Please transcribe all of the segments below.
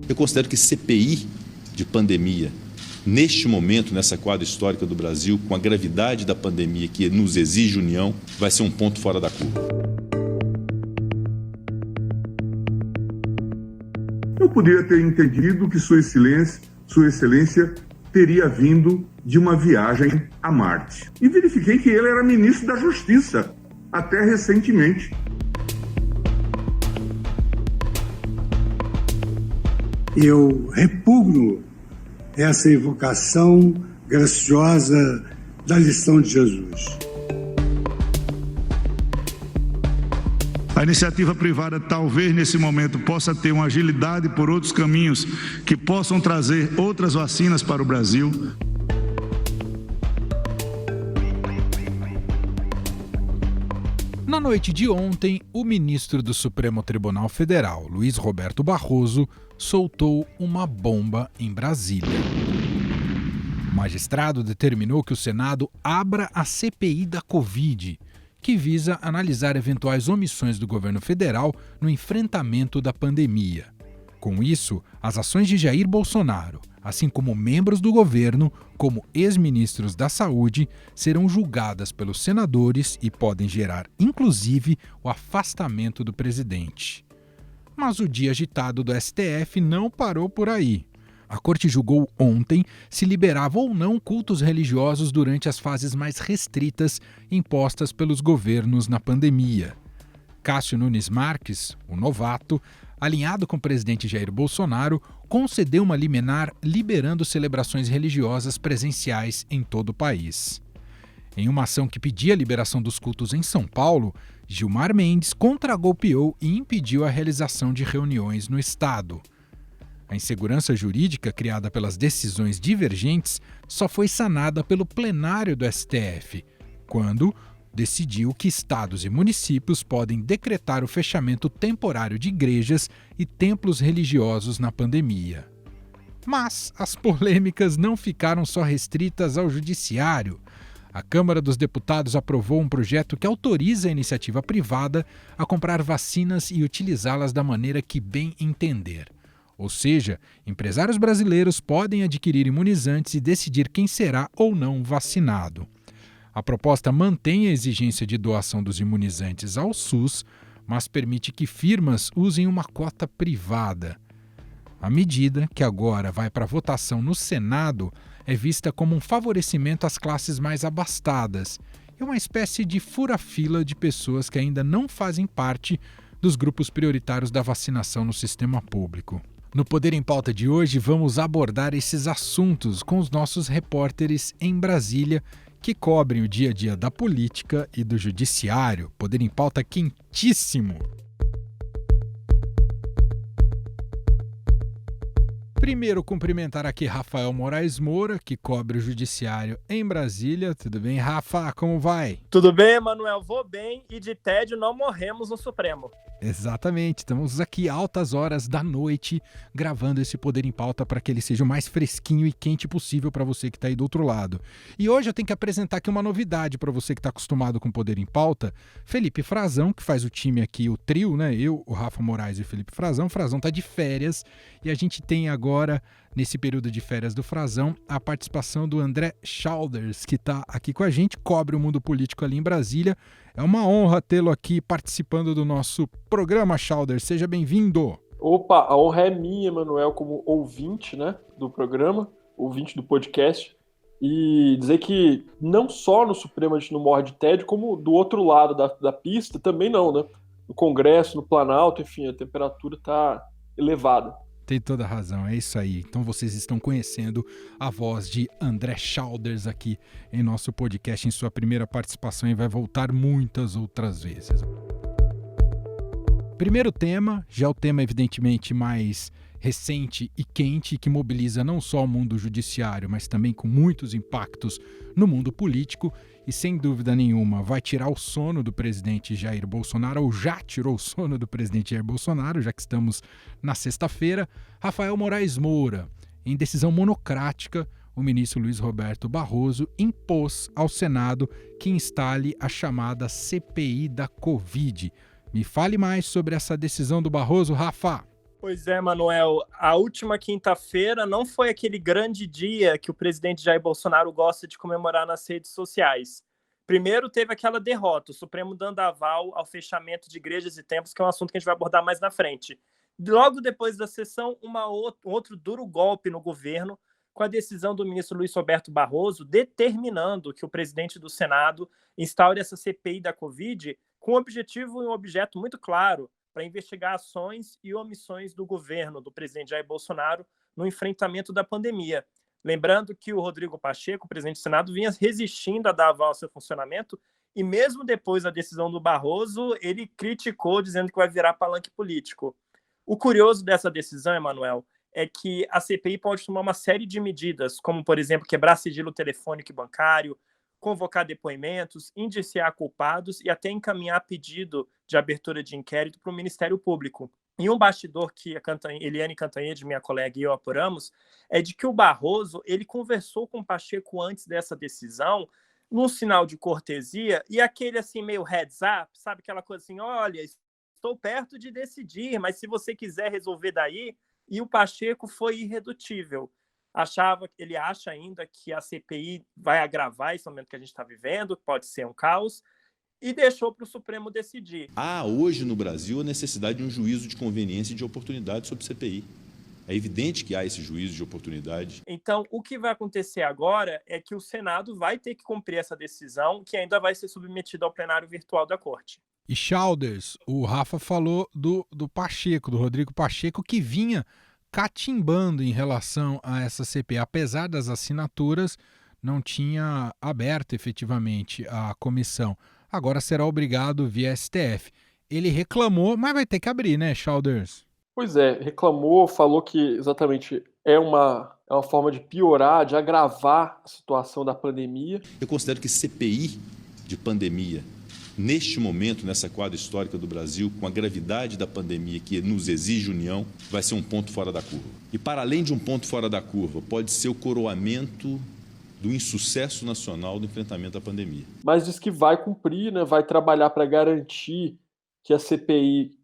Eu considero que CPI de pandemia, neste momento, nessa quadra histórica do Brasil, com a gravidade da pandemia que nos exige união, vai ser um ponto fora da curva. Eu poderia ter entendido que Sua Excelência teria vindo de uma viagem a Marte. E verifiquei que ele era ministro da Justiça, até recentemente. Eu repugno essa evocação graciosa da lição de Jesus. A iniciativa privada talvez nesse momento possa ter uma agilidade por outros caminhos que possam trazer outras vacinas para o Brasil. Na noite de ontem, o ministro do Supremo Tribunal Federal, Luiz Roberto Barroso, soltou uma bomba em Brasília. O magistrado determinou que o Senado abra a CPI da Covid, que visa analisar eventuais omissões do governo federal no enfrentamento da pandemia. Com isso, as ações de Jair Bolsonaro, assim como membros do governo, como ex-ministros da Saúde, serão julgadas pelos senadores e podem gerar, inclusive, o afastamento do presidente. Mas o dia agitado do STF não parou por aí. A Corte julgou ontem se liberava ou não cultos religiosos durante as fases mais restritas impostas pelos governos na pandemia. Cássio Nunes Marques, o novato, alinhado com o presidente Jair Bolsonaro, concedeu uma liminar liberando celebrações religiosas presenciais em todo o país. Em uma ação que pedia a liberação dos cultos em São Paulo, Gilmar Mendes contragolpeou e impediu a realização de reuniões no estado. A insegurança jurídica criada pelas decisões divergentes só foi sanada pelo plenário do STF, quando decidiu que estados e municípios podem decretar o fechamento temporário de igrejas e templos religiosos na pandemia. Mas as polêmicas não ficaram só restritas ao judiciário. A Câmara dos Deputados aprovou um projeto que autoriza a iniciativa privada a comprar vacinas e utilizá-las da maneira que bem entender. Ou seja, empresários brasileiros podem adquirir imunizantes e decidir quem será ou não vacinado. A proposta mantém a exigência de doação dos imunizantes ao SUS, mas permite que firmas usem uma cota privada. A medida, que agora vai para votação no Senado, é vista como um favorecimento às classes mais abastadas e uma espécie de fura-fila de pessoas que ainda não fazem parte dos grupos prioritários da vacinação no sistema público. No Poder em Pauta de hoje, vamos abordar esses assuntos com os nossos repórteres em Brasília, que cobrem o dia a dia da política e do judiciário. Poder em Pauta quentíssimo! Primeiro, cumprimentar aqui Rafael Moraes Moura, que cobre o judiciário em Brasília. Tudo bem, Rafa? Como vai? Tudo bem, Emanuel? Vou bem e de tédio não morremos no Supremo. Exatamente, estamos aqui altas horas da noite gravando esse Poder em Pauta para que ele seja o mais fresquinho e quente possível para você que está aí do outro lado. E hoje eu tenho que apresentar aqui uma novidade para você que está acostumado com Poder em Pauta. Felipe Frazão, que faz o time aqui, o trio, né? Eu, o Rafa Moraes e o Felipe Frazão. O Frazão está de férias e a gente tem agora, nesse período de férias do Frazão, a participação do André Schauders, que está aqui com a gente, cobre o mundo político ali em Brasília. É uma honra tê-lo aqui participando do nosso programa, Schauders. Seja bem-vindo. Opa, a honra é minha, Emanuel, como ouvinte, né, do programa, ouvinte do podcast, e dizer que não só no Supremo a gente não morre de tédio, como do outro lado da pista também não, né? No Congresso, no Planalto, enfim, a temperatura está elevada. Tem toda a razão, é isso aí. Então vocês estão conhecendo a voz de André Schauders aqui em nosso podcast, em sua primeira participação, e vai voltar muitas outras vezes. Primeiro tema, já o tema evidentemente mais recente e quente, que mobiliza não só o mundo judiciário, mas também com muitos impactos no mundo político e, sem dúvida nenhuma, vai tirar o sono do presidente Jair Bolsonaro, ou já tirou o sono do presidente Jair Bolsonaro, já que estamos na sexta-feira. Rafael Moraes Moura, em decisão monocrática, o ministro Luiz Roberto Barroso impôs ao Senado que instale a chamada CPI da Covid. Me fale mais sobre essa decisão do Barroso, Rafa. Pois é, Manuel, a última quinta-feira não foi aquele grande dia que o presidente Jair Bolsonaro gosta de comemorar nas redes sociais. Primeiro teve aquela derrota, o Supremo dando aval ao fechamento de igrejas e templos, que é um assunto que a gente vai abordar mais na frente. Logo depois da sessão, outro duro golpe no governo, com a decisão do ministro Luiz Roberto Barroso, determinando que o presidente do Senado instaure essa CPI da Covid com um objetivo e um objeto muito claro, para investigar ações e omissões do governo do presidente Jair Bolsonaro no enfrentamento da pandemia. Lembrando que o Rodrigo Pacheco, presidente do Senado, vinha resistindo a dar aval ao seu funcionamento e mesmo depois da decisão do Barroso, ele criticou, dizendo que vai virar palanque político. O curioso dessa decisão, Emanuel, é que a CPI pode tomar uma série de medidas, como, por exemplo, quebrar sigilo telefônico e bancário, convocar depoimentos, indiciar culpados e até encaminhar pedido de abertura de inquérito para o Ministério Público. E um bastidor que a Eliane Cantanhede, minha colega, e eu apuramos, é de que o Barroso ele conversou com o Pacheco antes dessa decisão, num sinal de cortesia, e aquele assim meio heads up, sabe aquela coisa assim, olha, estou perto de decidir, mas se você quiser resolver daí, e o Pacheco foi irredutível. Ele acha ainda que a CPI vai agravar esse momento que a gente está vivendo, pode ser um caos, e deixou para o Supremo decidir. Há hoje no Brasil a necessidade de um juízo de conveniência e de oportunidade sobre CPI. É evidente que há esse juízo de oportunidade. Então, o que vai acontecer agora é que o Senado vai ter que cumprir essa decisão, que ainda vai ser submetida ao plenário virtual da Corte. E Chalders, o Rafa falou do Pacheco, do Rodrigo Pacheco, que vinha catimbando em relação a essa CPI. Apesar das assinaturas, não tinha aberto efetivamente a comissão. Agora será obrigado via STF. Ele reclamou, mas vai ter que abrir, né, Chalders? Pois é, reclamou, falou que exatamente é uma forma de piorar, de agravar a situação da pandemia. Eu considero que CPI de pandemia, neste momento, nessa quadra histórica do Brasil, com a gravidade da pandemia que nos exige união, vai ser um ponto fora da curva. E para além de um ponto fora da curva, pode ser o coroamento do insucesso nacional do enfrentamento à pandemia. Mas diz que vai cumprir, né, vai trabalhar para garantir que a CPI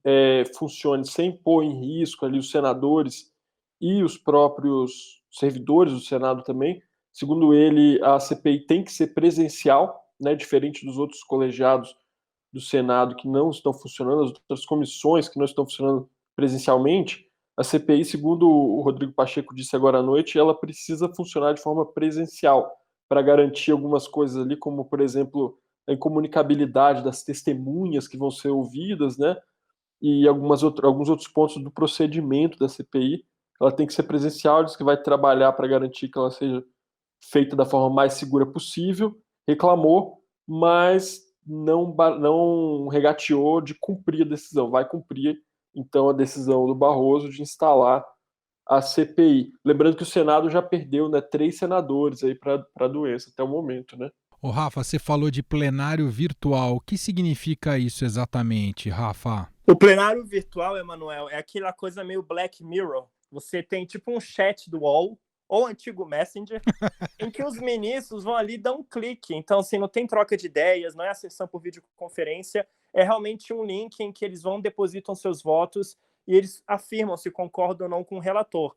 funcione sem pôr em risco ali os senadores e os próprios servidores do Senado também. Segundo ele, a CPI tem que ser presencial, né, diferente dos outros colegiados do Senado que não estão funcionando, as outras comissões que não estão funcionando presencialmente. A CPI, segundo o Rodrigo Pacheco disse agora à noite, ela precisa funcionar de forma presencial para garantir algumas coisas ali, como, por exemplo, a incomunicabilidade das testemunhas que vão ser ouvidas, né? E alguns outros pontos do procedimento da CPI. Ela tem que ser presencial, diz que vai trabalhar para garantir que ela seja feita da forma mais segura possível. Reclamou, mas não regateou de cumprir a decisão. Vai cumprir, então, a decisão do Barroso de instalar a CPI. Lembrando que o Senado já perdeu, né, 3 senadores aí para a doença até o momento, né? Ô, Rafa, você falou de plenário virtual. O que significa isso exatamente, Rafa? O plenário virtual, Emanuel, é aquela coisa meio Black Mirror. Você tem tipo um chat do UOL, ou antigo Messenger, em que os ministros vão ali dar um clique. Então, assim, não tem troca de ideias, não é a sessão por videoconferência, é realmente um link em que eles depositam seus votos e eles afirmam se concordam ou não com o relator.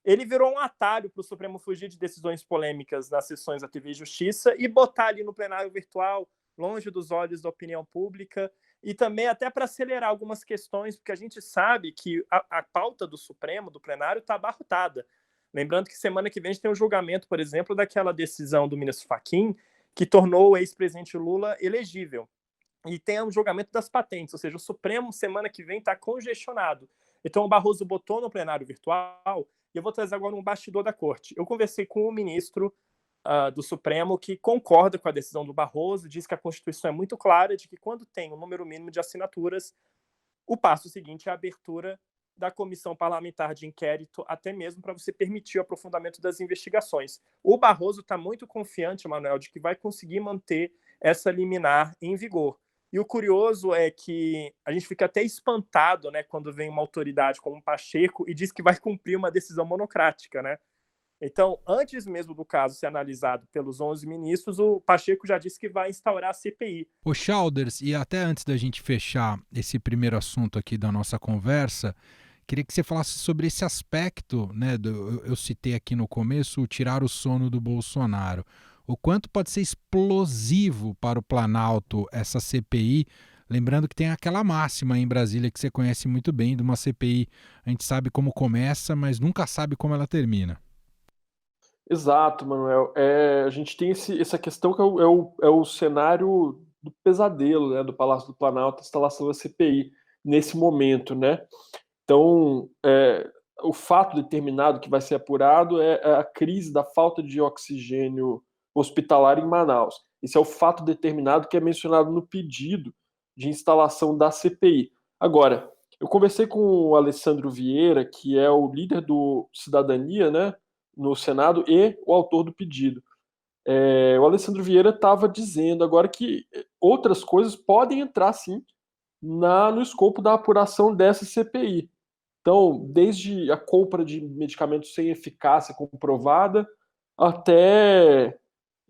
Ele virou um atalho para o Supremo fugir de decisões polêmicas nas sessões da TV Justiça e botar ali no plenário virtual, longe dos olhos da opinião pública, e também até para acelerar algumas questões, porque a gente sabe que a pauta do Supremo, do plenário, está abarrotada. Lembrando que semana que vem a gente tem um julgamento, por exemplo, daquela decisão do ministro Fachin, que tornou o ex-presidente Lula elegível. E tem um julgamento das patentes, ou seja, o Supremo semana que vem está congestionado. Então o Barroso botou no plenário virtual, e eu vou trazer agora um bastidor da corte. Eu conversei com o ministro do Supremo que concorda com a decisão do Barroso, diz que a Constituição é muito clara de que quando tem um número mínimo de assinaturas, o passo seguinte é a abertura da comissão parlamentar de inquérito, até mesmo para você permitir o aprofundamento das investigações. O Barroso está muito confiante, Manuel, de que vai conseguir manter essa liminar em vigor. E o curioso é que a gente fica até espantado, né, quando vem uma autoridade como o Pacheco e diz que vai cumprir uma decisão monocrática, né? Então, antes mesmo do caso ser analisado pelos 11 ministros, o Pacheco já disse que vai instaurar a CPI. O Chalders, e até antes da gente fechar esse primeiro assunto aqui da nossa conversa, Queria que você falasse sobre esse aspecto, né? Eu citei aqui no começo o tirar o sono do Bolsonaro. O quanto pode ser explosivo para o Planalto essa CPI, lembrando que tem aquela máxima em Brasília que você conhece muito bem, de uma CPI, a gente sabe como começa, mas nunca sabe como ela termina. Exato, Manuel. A gente tem essa questão que é o cenário do pesadelo, né, do Palácio do Planalto, a instalação da CPI nesse momento, né? Então, o fato determinado que vai ser apurado é a crise da falta de oxigênio hospitalar em Manaus. Esse é o fato determinado que é mencionado no pedido de instalação da CPI. Agora, eu conversei com o Alessandro Vieira, que é o líder do Cidadania, né, no Senado, e o autor do pedido. O Alessandro Vieira estava dizendo agora que outras coisas podem entrar, sim, no escopo da apuração dessa CPI. Então, desde a compra de medicamentos sem eficácia comprovada, até,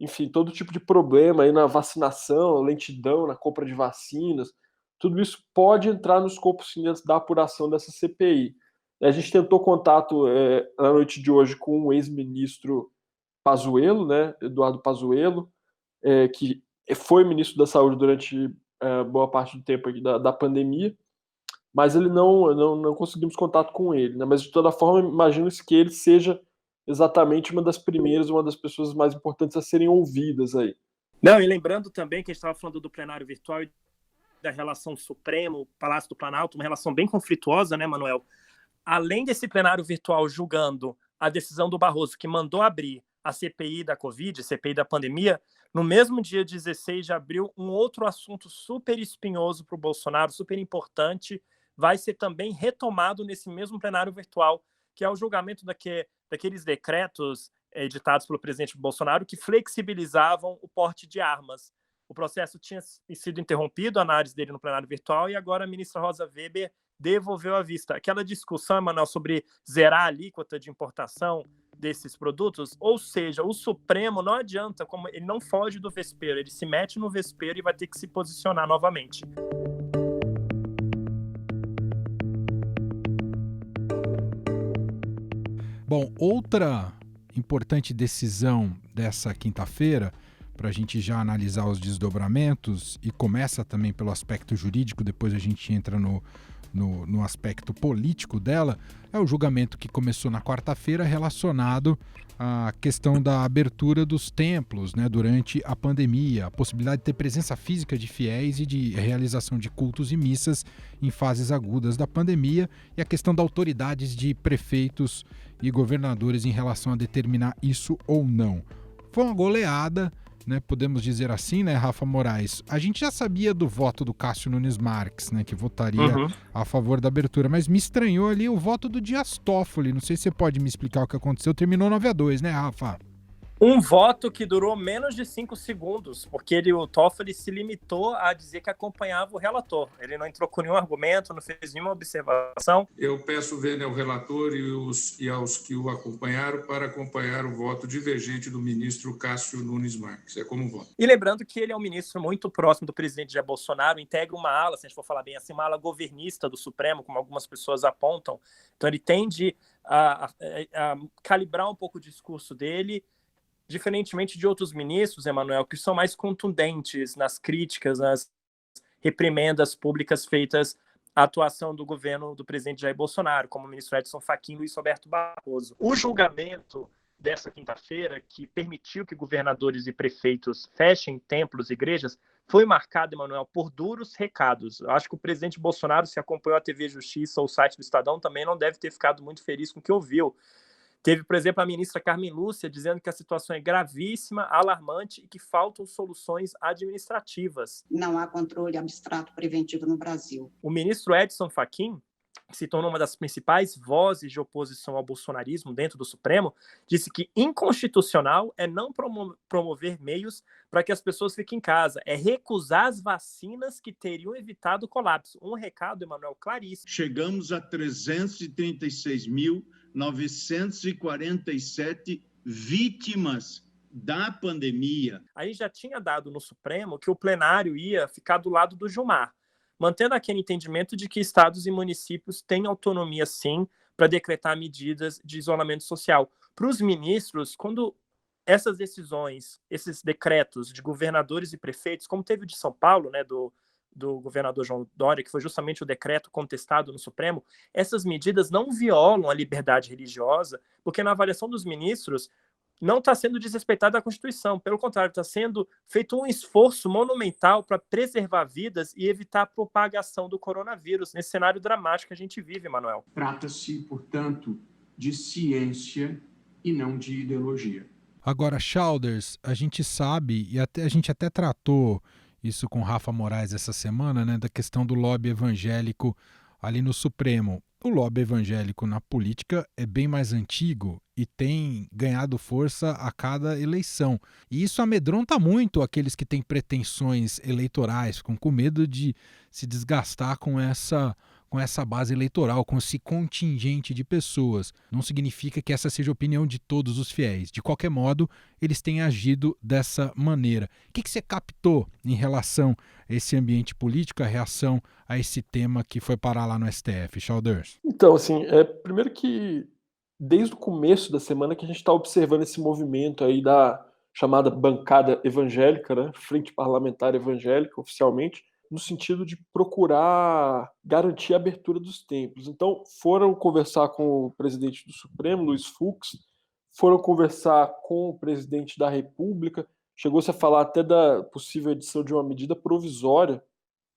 enfim, todo tipo de problema aí na vacinação, lentidão na compra de vacinas, tudo isso pode entrar no escopo, sim, da apuração dessa CPI. A gente tentou contato na noite de hoje com o ex-ministro Pazuello, né, Eduardo Pazuello, que foi ministro da Saúde durante boa parte do tempo aqui da pandemia, mas ele não conseguimos contato com ele, né? Mas de toda forma, imagino-se que ele seja exatamente uma das primeiras, uma das pessoas mais importantes a serem ouvidas aí. Não, e lembrando também que a gente estava falando do plenário virtual e da relação Supremo, Palácio do Planalto, uma relação bem conflituosa, né, Manuel? Além desse plenário virtual julgando a decisão do Barroso, que mandou abrir a CPI da Covid, CPI da pandemia, no mesmo dia 16 de abril, um outro assunto super espinhoso para o Bolsonaro, super importante, vai ser também retomado nesse mesmo plenário virtual, que é o julgamento daqueles decretos editados pelo presidente Bolsonaro que flexibilizavam o porte de armas. O processo tinha sido interrompido, a análise dele no plenário virtual, e agora a ministra Rosa Weber devolveu à vista. Aquela discussão, Emanuel, sobre zerar a alíquota de importação desses produtos, ou seja, o Supremo não adianta, como ele não foge do vespeiro, ele se mete no vespeiro e vai ter que se posicionar novamente. Bom, outra importante decisão dessa quinta-feira, para a gente já analisar os desdobramentos, e começa também pelo aspecto jurídico, depois a gente entra no aspecto político dela, é o julgamento que começou na quarta-feira relacionado à questão da abertura dos templos, né, durante a pandemia, a possibilidade de ter presença física de fiéis e de realização de cultos e missas em fases agudas da pandemia, e a questão da autoridades de prefeitos e governadores em relação a determinar isso ou não. Foi uma goleada, né, podemos dizer assim, né, Rafa Moraes? A gente já sabia do voto do Cássio Nunes Marques, né, que votaria a favor da abertura, mas me estranhou ali o voto do Dias Toffoli. Não sei se você pode me explicar o que aconteceu. Terminou 9-2, né, Rafa? Um voto que durou menos de 5 segundos, porque o Toffoli se limitou a dizer que acompanhava o relator. Ele não entrou com nenhum argumento, não fez nenhuma observação. Eu peço vênia ao relator e aos que o acompanharam para acompanhar o voto divergente do ministro Cássio Nunes Marques. É como voto. E lembrando que ele é um ministro muito próximo do presidente Jair Bolsonaro, integra uma ala, se a gente for falar bem assim, uma ala governista do Supremo, como algumas pessoas apontam. Então ele tende a calibrar um pouco o discurso dele, diferentemente de outros ministros, Emanuel, que são mais contundentes nas críticas, nas reprimendas públicas feitas à atuação do governo do presidente Jair Bolsonaro, como o ministro Edson Fachin e Luiz Roberto Barroso. O julgamento dessa quinta-feira, que permitiu que governadores e prefeitos fechem templos e igrejas, foi marcado, Emanuel, por duros recados. Eu acho que o presidente Bolsonaro, se acompanhou a TV Justiça ou o site do Estadão, também não deve ter ficado muito feliz com o que ouviu. Teve, por exemplo, a ministra Carmen Lúcia dizendo que a situação é gravíssima, alarmante e que faltam soluções administrativas. Não há controle abstrato preventivo no Brasil. O ministro Edson Fachin, que se tornou uma das principais vozes de oposição ao bolsonarismo dentro do Supremo, disse que inconstitucional é não promover meios para que as pessoas fiquem em casa, é recusar as vacinas que teriam evitado o colapso. Um recado, Emanuel, claríssimo. Chegamos a 336.947 vítimas da pandemia. A gente já tinha dado no Supremo que o plenário ia ficar do lado do Gilmar. mantendo aquele entendimento de que estados e municípios têm autonomia, sim, para decretar medidas de isolamento social. Para os ministros, quando essas decisões, esses decretos de governadores e prefeitos, como teve o de São Paulo, né, do governador João Dória, que foi justamente o decreto contestado no Supremo, essas medidas não violam a liberdade religiosa, porque na avaliação dos ministros não está sendo desrespeitada a Constituição, pelo contrário, está sendo feito um esforço monumental para preservar vidas e evitar a propagação do coronavírus nesse cenário dramático que a gente vive, Manuel. Trata-se, portanto, de ciência e não de ideologia. Agora, Childers, a gente sabe, e a gente até tratou isso com Rafa Moraes essa semana, né, da questão do lobby evangélico ali no Supremo. O lobby evangélico na política é bem mais antigo e tem ganhado força a cada eleição. E isso amedronta muito aqueles que têm pretensões eleitorais, ficam com medo de se desgastar com essa base eleitoral, com esse contingente de pessoas. Não significa que essa seja a opinião de todos os fiéis. De qualquer modo, eles têm agido dessa maneira. O que você captou em relação a esse ambiente político, a reação a esse tema que foi parar lá no STF, Childers? Então, assim, primeiro que desde o começo da semana que a gente está observando esse movimento aí da chamada bancada evangélica, né, Frente Parlamentar Evangélica, oficialmente, no sentido de procurar garantir a abertura dos templos. Então, foram conversar com o presidente do Supremo, Luiz Fux, foram conversar com o presidente da República, chegou-se a falar até da possível edição de uma medida provisória,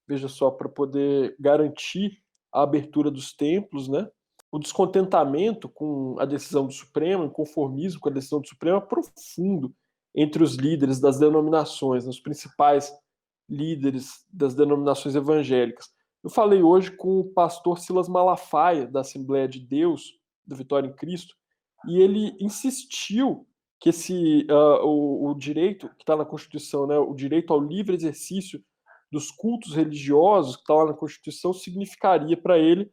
veja só, para poder garantir a abertura dos templos, né? O descontentamento com a decisão do Supremo, o conformismo com a decisão do Supremo é profundo entre os líderes das denominações, os principais líderes das denominações evangélicas. Eu falei hoje com o pastor Silas Malafaia, da Assembleia de Deus, do Vitória em Cristo, e ele insistiu que o direito que está na Constituição, né, o direito ao livre exercício dos cultos religiosos que está lá na Constituição, significaria para ele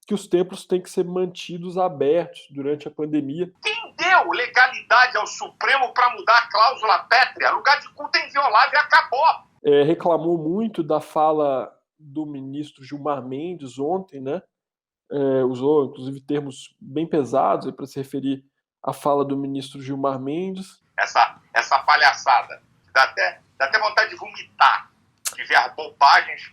que os templos têm que ser mantidos abertos durante a pandemia. Quem deu legalidade ao Supremo para mudar a cláusula pétrea? Lugar de culto é inviolável e acabou. Reclamou muito da fala do ministro Gilmar Mendes ontem, né? Usou, inclusive, termos bem pesados para se referir à fala do ministro Gilmar Mendes. Essa palhaçada, dá até vontade de vomitar, de ver as bobagens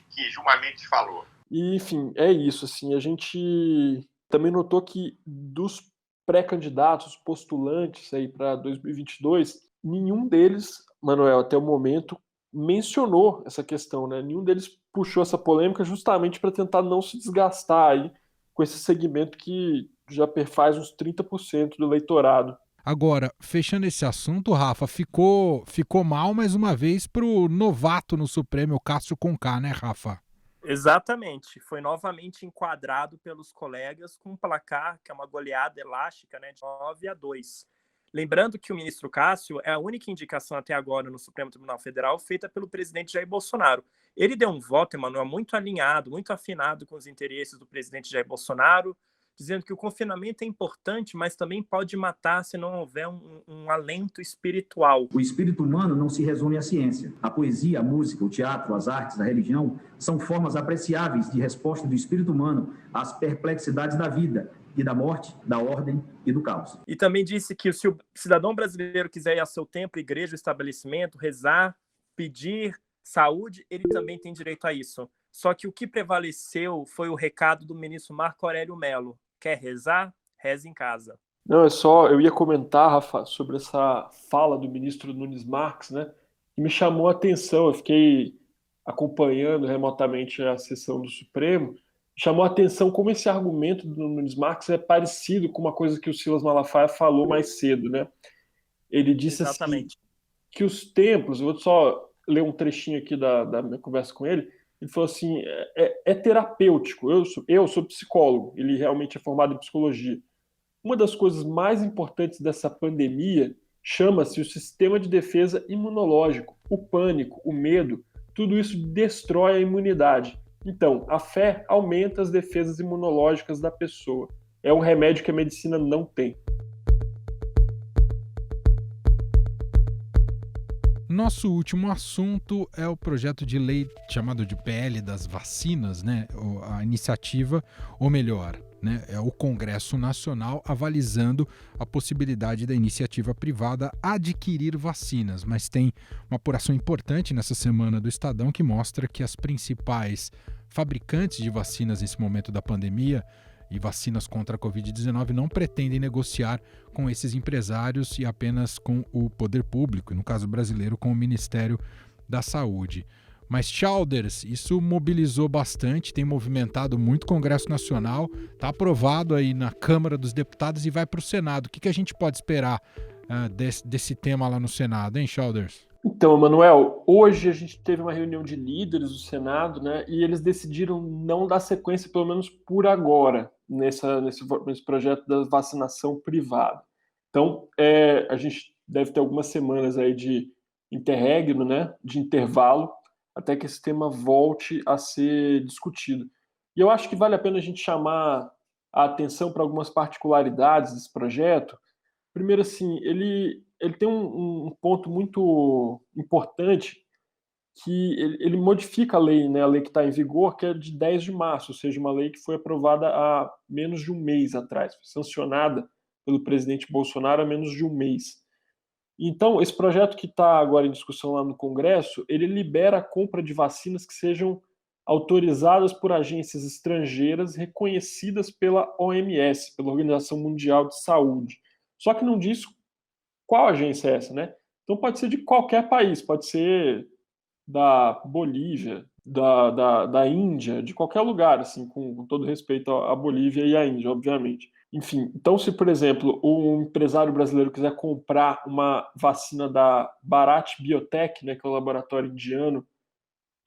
que Gilmar Mendes falou. E, enfim, é isso. Assim, a gente também notou que dos pré-candidatos, postulantes aí para 2022, nenhum deles, Manuel, até o momento, mencionou essa questão, né? Nenhum deles puxou essa polêmica justamente para tentar não se desgastar aí com esse segmento que já perfaz uns 30% do eleitorado. Agora, fechando esse assunto, Rafa, ficou mal mais uma vez para o novato no Supremo, o Cássio Conká, né, Rafa? Exatamente. Foi novamente enquadrado pelos colegas com um placar que é uma goleada elástica, né, de 9-2. Lembrando que o ministro Cássio é a única indicação até agora no Supremo Tribunal Federal feita pelo presidente Jair Bolsonaro. Ele deu um voto, Emanuel, muito alinhado, muito afinado com os interesses do presidente Jair Bolsonaro, dizendo que o confinamento é importante, mas também pode matar se não houver um alento espiritual. O espírito humano não se resume à ciência. A poesia, a música, o teatro, as artes, a religião são formas apreciáveis de resposta do espírito humano às perplexidades da vida e da morte, da ordem e do caos. E também disse que se o cidadão brasileiro quiser ir a seu templo, igreja, estabelecimento, rezar, pedir saúde, ele também tem direito a isso. Só que o que prevaleceu foi o recado do ministro Marco Aurélio Mello. Quer rezar? Reze em casa. Não, eu ia comentar, Rafa, sobre essa fala do ministro Nunes Marques, né? Que me chamou a atenção. Eu fiquei acompanhando remotamente a sessão do Supremo. Chamou a atenção como esse argumento do Nunes Marques é parecido com uma coisa que o Silas Malafaia falou mais cedo, né? Ele disse assim, que os templos, eu vou só ler um trechinho aqui da minha conversa com ele. Ele falou assim, é terapêutico, eu sou psicólogo, ele realmente é formado em psicologia. Uma das coisas mais importantes dessa pandemia chama-se o sistema de defesa imunológico, o pânico, o medo, tudo isso destrói a imunidade. Então, a fé aumenta as defesas imunológicas da pessoa. É um remédio que a medicina não tem. Nosso último assunto é o projeto de lei chamado de PL das vacinas, né? A iniciativa, ou melhor, né, é o Congresso Nacional avalizando a possibilidade da iniciativa privada adquirir vacinas, mas tem uma apuração importante nessa semana do Estadão que mostra que as principais fabricantes de vacinas nesse momento da pandemia e vacinas contra a Covid-19 não pretendem negociar com esses empresários e apenas com o poder público, e no caso brasileiro com o Ministério da Saúde. Mas, Childers, isso mobilizou bastante, tem movimentado muito o Congresso Nacional, está aprovado aí na Câmara dos Deputados e vai para o Senado. O que a gente pode esperar desse tema lá no Senado, hein, Childers? Então, Emanuel, hoje a gente teve uma reunião de líderes do Senado, né, e eles decidiram não dar sequência, pelo menos por agora, nesse projeto da vacinação privada. Então, a gente deve ter algumas semanas aí de interregno, né, de intervalo, até que esse tema volte a ser discutido. E eu acho que vale a pena a gente chamar a atenção para algumas particularidades desse projeto. Primeiro, assim, ele tem um ponto muito importante, que ele modifica a lei, né, a lei que está em vigor, que é de 10 de março, ou seja, uma lei que foi aprovada há menos de um mês atrás, foi sancionada pelo presidente Bolsonaro há menos de um mês. Então, esse projeto que está agora em discussão lá no Congresso, ele libera a compra de vacinas que sejam autorizadas por agências estrangeiras reconhecidas pela OMS, pela Organização Mundial de Saúde. Só que não diz qual agência é essa, né? Então pode ser de qualquer país, pode ser da Bolívia, da Índia, de qualquer lugar, assim, com todo respeito à Bolívia e à Índia, obviamente. Enfim, então se, por exemplo, um empresário brasileiro quiser comprar uma vacina da Bharat Biotech, né, que é um laboratório indiano,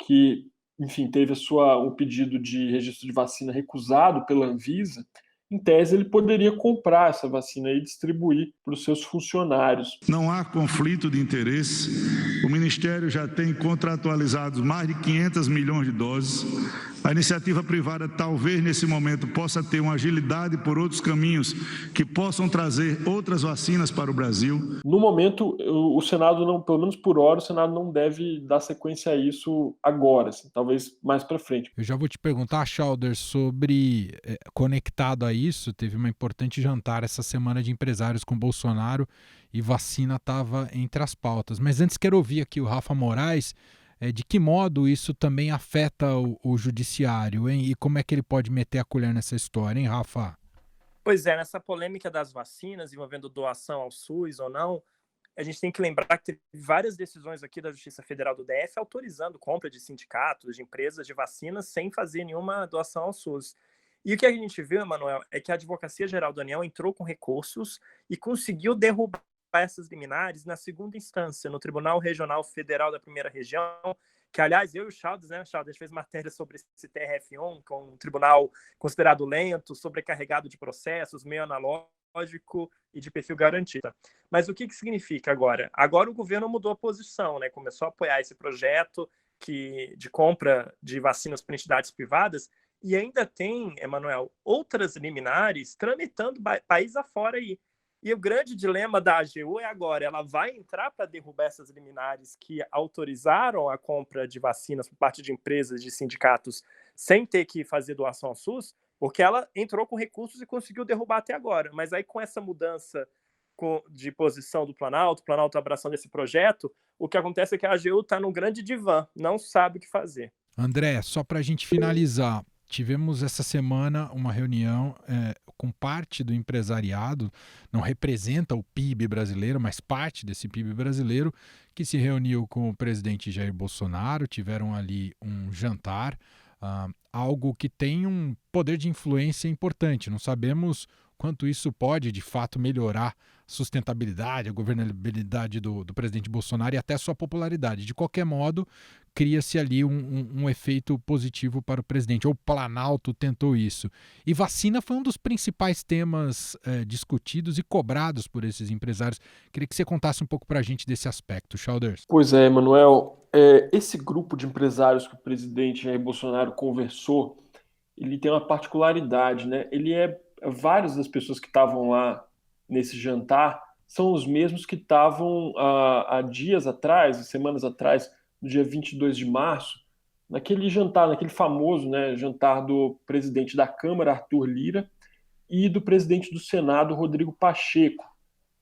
que, enfim, teve um pedido de registro de vacina recusado pela Anvisa, em tese ele poderia comprar essa vacina e distribuir para os seus funcionários. Não há conflito de interesse. O Ministério já tem contratualizados mais de 500 milhões de doses. A iniciativa privada talvez nesse momento possa ter uma agilidade por outros caminhos que possam trazer outras vacinas para o Brasil. No momento, o Senado não, pelo menos por hora, o Senado não deve dar sequência a isso agora, assim, talvez mais para frente. Eu já vou te perguntar, Childers, sobre, conectado a isso, teve uma importante jantar essa semana de empresários com Bolsonaro e vacina estava entre as pautas. Mas antes quero ouvir aqui o Rafa Moraes, de que modo isso também afeta o judiciário, hein? E como é que ele pode meter a colher nessa história, hein, Rafa? Pois é, nessa polêmica das vacinas envolvendo doação ao SUS ou não, a gente tem que lembrar que teve várias decisões aqui da Justiça Federal do DF autorizando compra de sindicatos, de empresas de vacinas sem fazer nenhuma doação ao SUS. E o que a gente viu, Emanuel, é que a Advocacia Geral da União entrou com recursos e conseguiu derrubar essas liminares na segunda instância, no Tribunal Regional Federal da Primeira Região, que, aliás, eu e o Childers, né, Childers, a gente fez matéria sobre esse TRF1, com um tribunal considerado lento, sobrecarregado de processos, meio analógico e de perfil garantista. Mas o que significa agora? Agora o governo mudou a posição, né, começou a apoiar esse projeto de compra de vacinas para entidades privadas, e ainda tem, Emanuel, outras liminares tramitando país afora aí. E o grande dilema da AGU é agora, ela vai entrar para derrubar essas liminares que autorizaram a compra de vacinas por parte de empresas, de sindicatos, sem ter que fazer doação ao SUS, porque ela entrou com recursos e conseguiu derrubar até agora. Mas aí com essa mudança de posição do Planalto abraçando esse projeto, o que acontece é que a AGU está num grande divã, não sabe o que fazer. André, só para a gente finalizar, tivemos essa semana uma reunião com parte do empresariado, não representa o PIB brasileiro, mas parte desse PIB brasileiro, que se reuniu com o presidente Jair Bolsonaro, tiveram ali um jantar, algo que tem um poder de influência importante. Não sabemos quanto isso pode, de fato, melhorar a sustentabilidade, a governabilidade do presidente Bolsonaro e até sua popularidade. De qualquer modo, cria-se ali um efeito positivo para o presidente. O Planalto tentou isso. E vacina foi um dos principais temas discutidos e cobrados por esses empresários. Queria que você contasse um pouco para a gente desse aspecto, Childers. Pois é, Emanuel. Esse grupo de empresários que o presidente Jair Bolsonaro conversou, ele tem uma particularidade, né? Várias das pessoas que estavam lá nesse jantar são os mesmos que estavam há dias atrás, semanas atrás, no dia 22 de março, naquele jantar, naquele famoso, né, jantar do presidente da Câmara, Arthur Lira, e do presidente do Senado, Rodrigo Pacheco.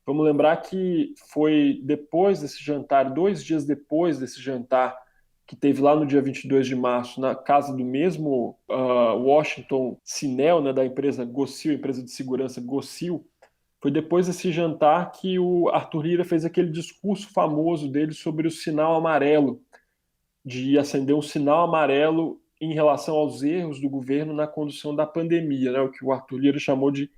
Vamos lembrar que foi depois desse jantar, 2 dias depois desse jantar, que teve lá no dia 22 de março, na casa do mesmo Washington Sinel, né, da empresa Gocil, empresa de segurança Gocil. Foi depois desse jantar que o Arthur Lira fez aquele discurso famoso dele sobre o sinal amarelo, de acender um sinal amarelo em relação aos erros do governo na condução da pandemia, né, o que o Arthur Lira chamou de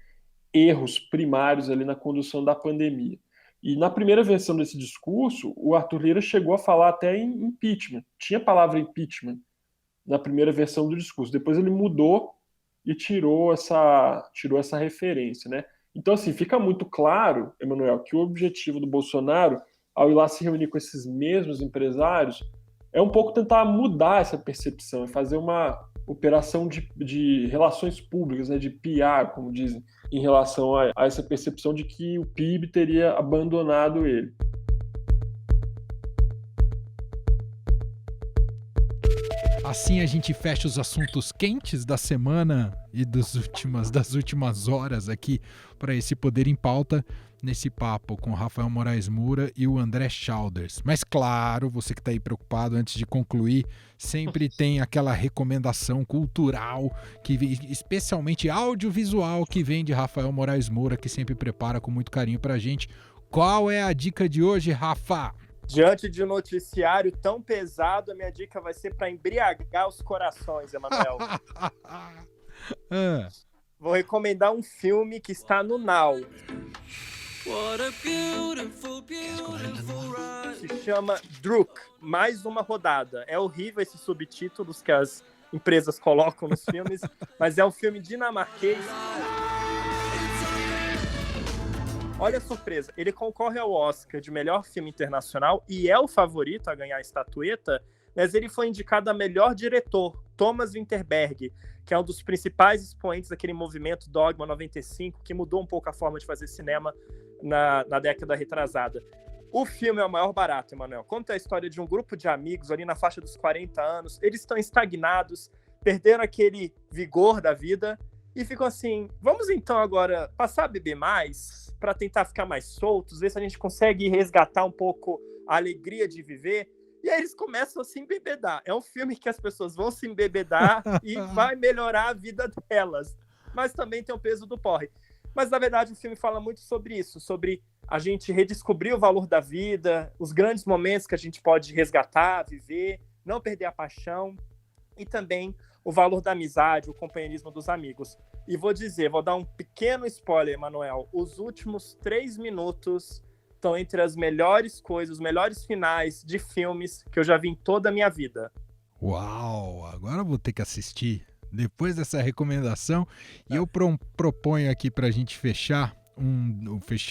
erros primários ali na condução da pandemia. E na primeira versão desse discurso, o Arthur Lira chegou a falar até em impeachment. Tinha a palavra impeachment na primeira versão do discurso. Depois ele mudou e tirou essa referência, né? Então, assim, fica muito claro, Emanuel, que o objetivo do Bolsonaro, ao ir lá se reunir com esses mesmos empresários, é um pouco tentar mudar essa percepção, é fazer uma operação de relações públicas, né, de PR, como dizem, em relação a essa percepção de que o PIB teria abandonado ele. Assim a gente fecha os assuntos quentes da semana e das últimas horas aqui para esse Poder em Pauta, nesse papo com o Rafael Moraes Moura e o André Schauders. Mas claro, você que está aí preocupado, antes de concluir, sempre tem aquela recomendação cultural, especialmente audiovisual, que vem de Rafael Moraes Moura, que sempre prepara com muito carinho para a gente. Qual é a dica de hoje, Rafa? Diante de um noticiário tão pesado, a minha dica vai ser para embriagar os corações, Emanuel. Vou recomendar um filme que está no Now. Se chama Druk, Mais Uma Rodada. É horrível esses subtítulos que as empresas colocam nos filmes, mas é um filme dinamarquês. Olha a surpresa, ele concorre ao Oscar de melhor filme internacional e é o favorito a ganhar a estatueta, mas ele foi indicado a melhor diretor, Thomas Vinterberg, que é um dos principais expoentes daquele movimento Dogma 95, que mudou um pouco a forma de fazer cinema na década retrasada. O filme é o maior barato, Emanuel. Conta a história de um grupo de amigos ali na faixa dos 40 anos, eles estão estagnados, perderam aquele vigor da vida e ficam assim, vamos então agora passar a beber mais para tentar ficar mais soltos, ver se a gente consegue resgatar um pouco a alegria de viver. E aí eles começam a se embebedar. É um filme que as pessoas vão se embebedar e vai melhorar a vida delas. Mas também tem o peso do porre. Mas, na verdade, o filme fala muito sobre isso, sobre a gente redescobrir o valor da vida, os grandes momentos que a gente pode resgatar, viver, não perder a paixão e também o valor da amizade, o companheirismo dos amigos. E vou dar um pequeno spoiler, Emanuel. Os últimos 3 minutos estão entre as melhores coisas, os melhores finais de filmes que eu já vi em toda a minha vida. Uau! Agora eu vou ter que assistir. Depois dessa recomendação, e eu proponho aqui para a gente fechar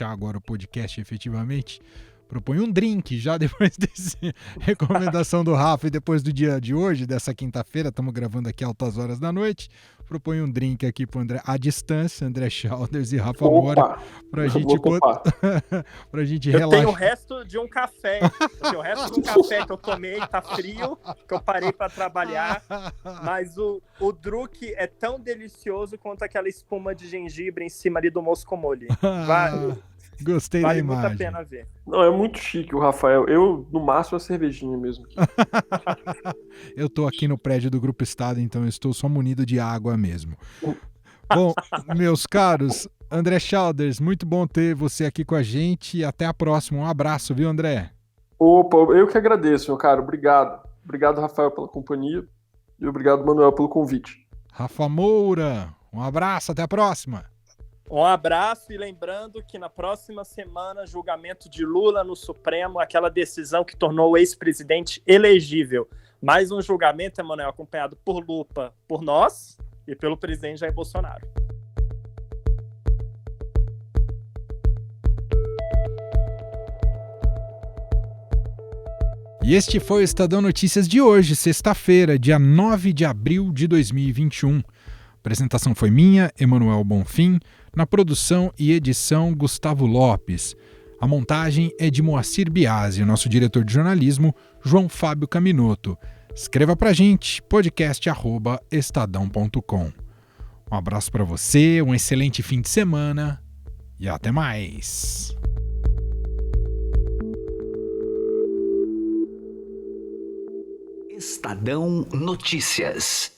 agora o podcast efetivamente, proponho um drink já depois dessa recomendação do Rafa e depois do dia de hoje, dessa quinta-feira, estamos gravando aqui altas horas da noite, proponho um drink aqui para o André, à distância, André Schauders e Rafa Moura, para a gente relaxar. Eu tenho o resto de um café, que eu tomei, tá frio, que eu parei para trabalhar, mas o Druk é tão delicioso quanto aquela espuma de gengibre em cima ali do moscomole. Gostei da imagem. Vale muito a pena ver. Não, é muito chique o Rafael. Eu, no máximo, a cervejinha mesmo. Eu tô aqui no prédio do Grupo Estado, então eu estou só munido de água mesmo. Bom, meus caros, André Schauders, muito bom ter você aqui com a gente e até a próxima. Um abraço, viu, André? Opa, eu que agradeço, meu caro. Obrigado. Obrigado, Rafael, pela companhia e obrigado, Manuel, pelo convite. Rafa Moura, um abraço, até a próxima. Um abraço e lembrando que na próxima semana, julgamento de Lula no Supremo, aquela decisão que tornou o ex-presidente elegível. Mais um julgamento, Emanuel, acompanhado por lupa por nós e pelo presidente Jair Bolsonaro. E este foi o Estadão Notícias de hoje, sexta-feira, dia 9 de abril de 2021. A apresentação foi minha, Emanuel Bonfim. Na produção e edição, Gustavo Lopes. A montagem é de Moacir Biasi, o nosso diretor de jornalismo, João Fábio Caminoto. Escreva pra gente, podcast@estadão.com. Um abraço para você, um excelente fim de semana e até mais. Estadão Notícias.